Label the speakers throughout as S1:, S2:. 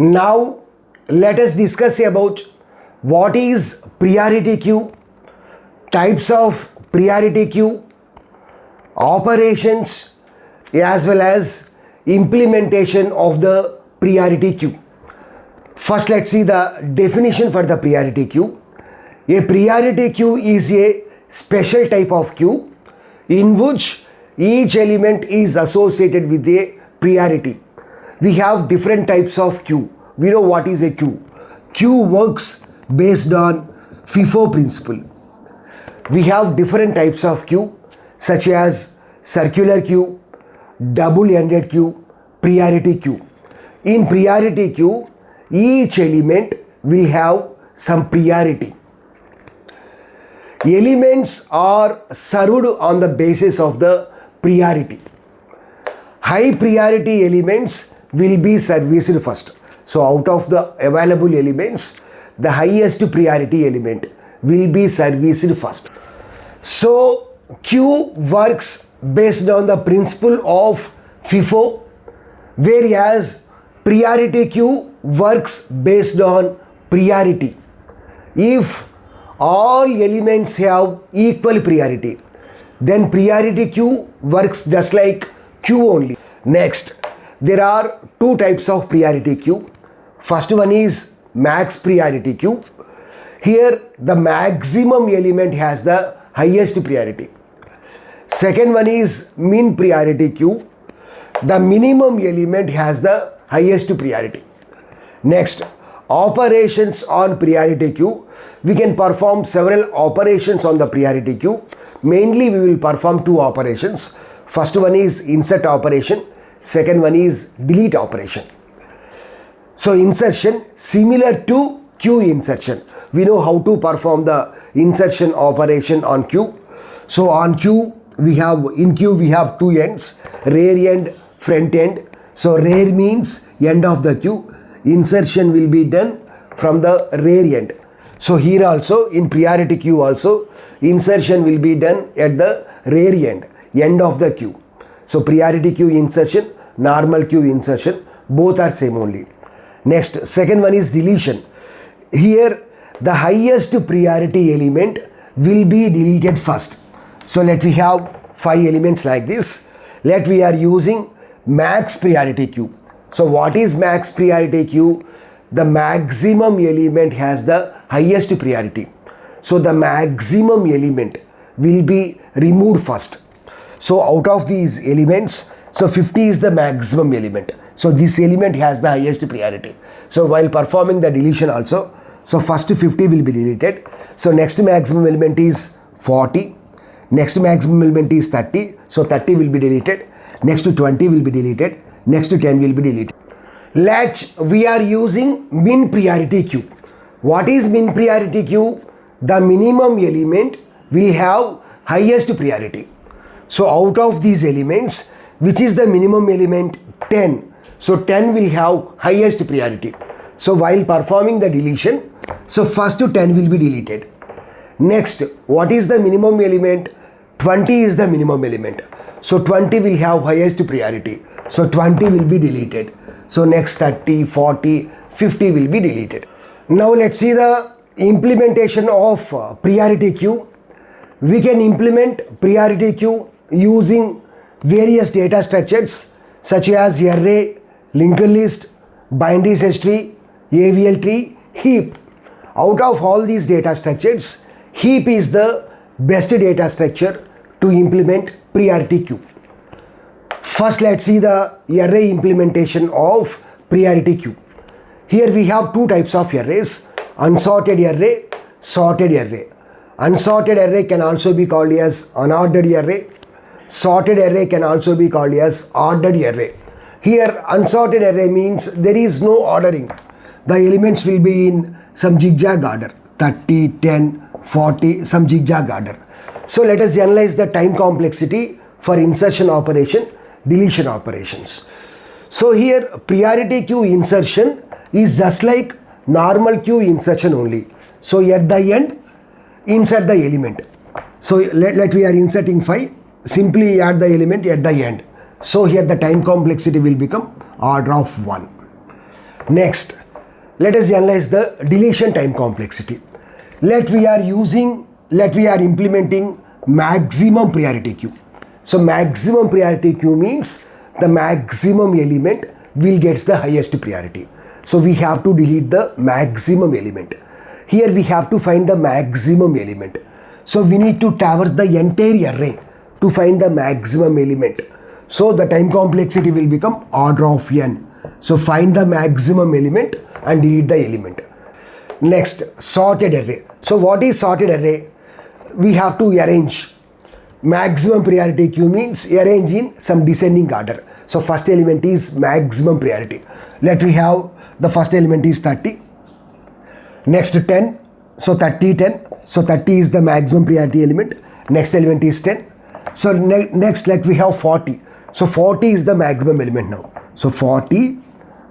S1: Now let us discuss about what is priority queue, types of priority queue, operations as well as implementation of the priority queue. First, let's see the definition for the priority queue. A priority queue is a special type of queue in which each element is associated with a priority. We have different types of queue. We know what is a queue. Queue works based on FIFO principle. We have different types of queue such as circular queue, double-ended queue, priority queue. In priority queue, each element will have some priority. Elements are served on the basis of the priority. High priority elements will be serviced first. So out of the available elements, the highest priority element will be serviced first. So queue works based on the principle of FIFO, whereas priority queue works based on priority. If all elements have equal priority, then priority queue works just like queue only. Next, there are two types of priority queue. First one is max priority queue. Here the maximum element has the highest priority. Second one is min priority queue. The minimum element has the highest priority. Next, operations on priority queue. We can perform several operations on the priority queue. Mainly we will perform two operations. First one is insert operation. Second one is delete operation. So insertion similar to queue insertion. We know how to perform the insertion operation on queue. So on queue we have two ends, rear end, front end. So rear means end of the queue. Insertion will be done from the rear end. So here also in priority queue also insertion will be done at the rear end of the queue. So priority queue insertion, normal queue insertion, both are same only. Next, second one is deletion. Here the highest priority element will be deleted first. So let we have 5 elements like this. Let we are using max priority queue. So what is max priority queue? The maximum element has the highest priority. So the maximum element will be removed first. So out of these elements, so 50 is the maximum element. So this element has the highest priority. So while performing the deletion also, so first 50 will be deleted. So next maximum element is 40. Next maximum element is 30. So 30 will be deleted. Next to 20 will be deleted. Next to 10 will be deleted. We are using min priority queue. What is min priority queue? The minimum element will have highest priority. So out of these elements, which is the minimum element? 10. So 10 will have highest priority. So while performing the deletion, so first 10 will be deleted. Next, what is the minimum element? 20 is the minimum element. So 20 will have highest priority. So 20 will be deleted. So next 30, 40, 50 will be deleted. Now let's see the implementation of priority queue. We can implement priority queue using various data structures such as array, linked list, binary search tree, AVL tree, heap. Out of all these data structures, heap is the best data structure to implement priority queue. First, let's see the array implementation of priority queue. Here we have two types of arrays, unsorted array, sorted array. Unsorted array can also be called as unordered array. Sorted array can also be called as ordered array. Here unsorted array means there is no ordering. The elements will be in some zigzag order, 30, 10, 40, some zigzag order. So let us analyze the time complexity for insertion operation, deletion operations. So here priority queue insertion is just like normal queue insertion only. So at the end, insert the element. So let we are inserting 5, simply add the element at the end. So here the time complexity will become order of 1. Next, let us analyze the deletion time complexity. Let we are implementing maximum priority queue. So maximum priority queue means the maximum element will get the highest priority. So we have to delete the maximum element. Here we have to find the maximum element. So we need to traverse the entire array to find the maximum element. So the time complexity will become order of n. So find the maximum element and delete the element. Next, sorted array. So what is sorted array? We have to arrange. Maximum priority queue means arrange in some descending order. So first element is maximum priority. Let we have the first element is 30. Next 10. So 30, 10. So 30 is the maximum priority element. Next element is 10. So next let we have 40. So 40 is the maximum element now. So 40.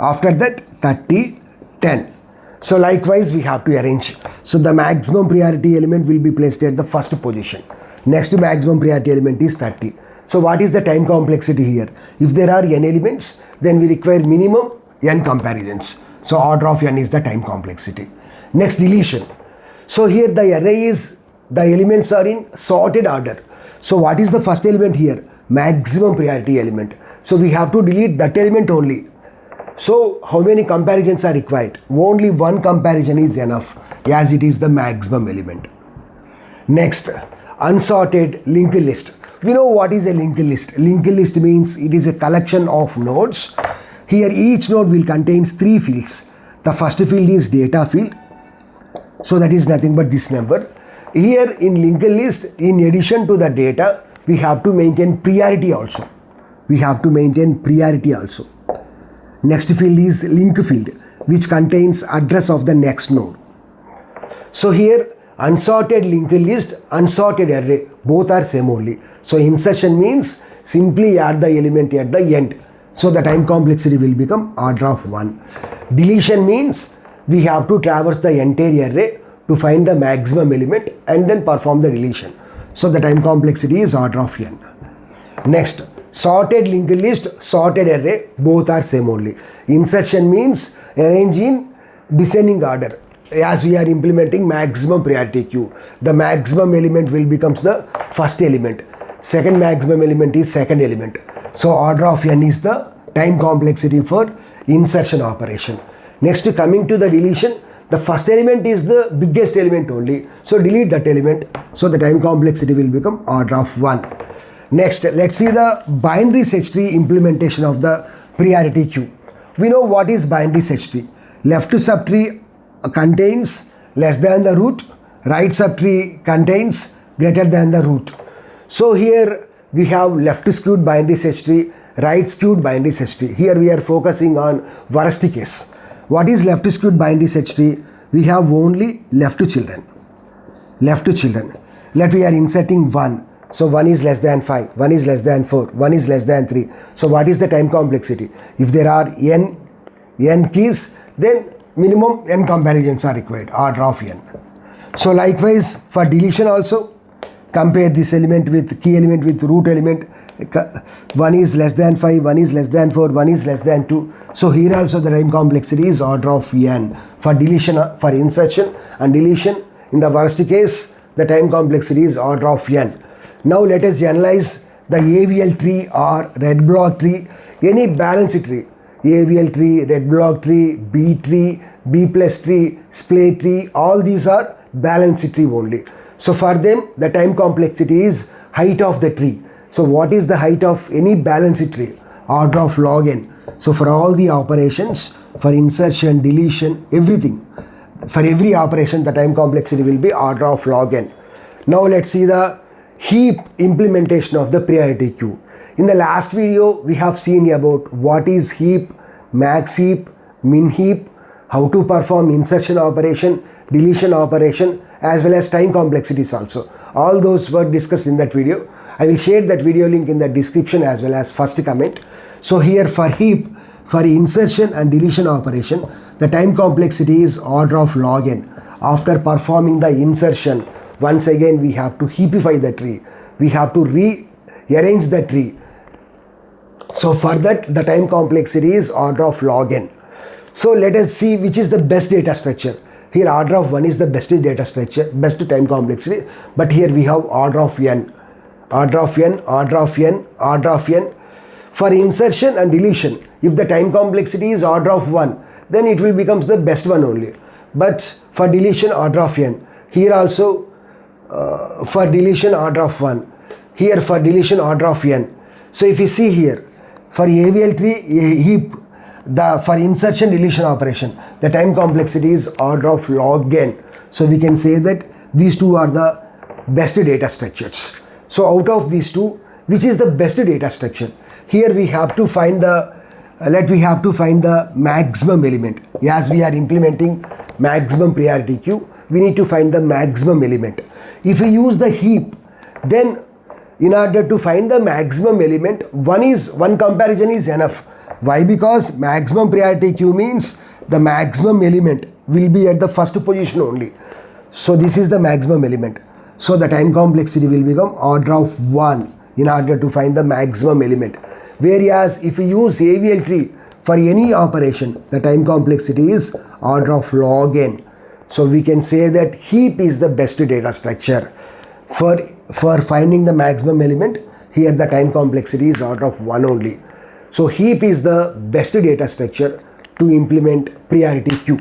S1: After that 30, 10. So likewise we have to arrange. So the maximum priority element will be placed at the first position. Next maximum priority element is 30. So what is the time complexity here? If there are n elements, then we require minimum n comparisons. So order of n is the time complexity. Next, deletion. So here the array is, the elements are in sorted order. So what is the first element here? Maximum priority element. So we have to delete that element only. So how many comparisons are required? Only one comparison is enough, as it is the maximum element. Next, unsorted linked list. We know what is a linked list. Linked list means it is a collection of nodes. Here each node will contain 3 fields. The first field is data field. So that is nothing but this number. Here in linked list, in addition to the data, we have to maintain priority also. Next field is link field, which contains address of the next node. So here unsorted linked list, unsorted array, both are same only. So insertion means simply add the element at the end. So the time complexity will become order of 1. Deletion means we have to traverse the entire array to find the maximum element and then perform the deletion. So the time complexity is order of n. Next, sorted linked list, sorted array, both are same only. Insertion means arrange in descending order. As we are implementing maximum priority queue, the maximum element will become the first element. Second maximum element is second element. So order of n is the time complexity for insertion operation. Next, coming to the deletion, the first element is the biggest element only. So delete that element. So the time complexity will become order of 1. Next, let's see the binary search tree implementation of the priority queue. We know what is binary search tree. Left subtree contains less than the root. Right subtree contains greater than the root. So here we have left skewed binary search tree, right skewed binary search tree. Here we are focusing on worst case. What is left skewed binary search tree? We have only left children. Let we are inserting 1. So 1 is less than 5, 1 is less than 4, 1 is less than 3. So what is the time complexity? If there are n keys, then minimum n comparisons are required, order of n. So likewise for deletion also, compare this element with key element with root element. 1 is less than 5, 1 is less than 4, 1 is less than 2. So here also the time complexity is order of n. For deletion, for insertion and deletion, in the worst case, the time complexity is order of n. Now let us analyze the AVL tree or red block tree, any balanced tree. AVL tree, red block tree, B tree, B plus tree, split tree, all these are balanced tree only. So for them, the time complexity is height of the tree. So what is the height of any balanced tree? Order of log n. So for all the operations, for insertion, deletion, everything, for every operation, the time complexity will be order of log n. Now let's see the heap implementation of the priority queue. In the last video, we have seen about what is heap, max heap, min heap, how to perform insertion operation, deletion operation, as well as time complexities also. All those were discussed in that video. I will share that video link in the description as well as first comment. So here for heap, for insertion and deletion operation, the time complexity is order of log n. After performing the insertion, once again we have to heapify the tree. We have to rearrange the tree. So for that, the time complexity is order of log n. So let us see which is the best data structure. Here order of 1 is the best data structure, best time complexity, but here we have order of n. Order of n, order of n, order of n. For insertion and deletion, if the time complexity is order of 1, then it will become the best one only. But for deletion, order of n. Here also for deletion, order of 1. Here for deletion, order of n. So if you see here, for AVL tree, heap, for insertion deletion operation, the time complexity is order of log n. So we can say that these two are the best data structures. So out of these two, which is the best data structure? Here we have to find the maximum element. As we are implementing maximum priority queue, we need to find the maximum element. If we use the heap, then in order to find the maximum element, one comparison is enough. Why? Because maximum priority queue means the maximum element will be at the first position only. So this is the maximum element. So the time complexity will become order of 1 in order to find the maximum element. Whereas if we use AVL tree for any operation, the time complexity is order of log n. So we can say that heap is the best data structure. For finding the maximum element, here the time complexity is order of 1 only. So heap is the best data structure to implement priority queue.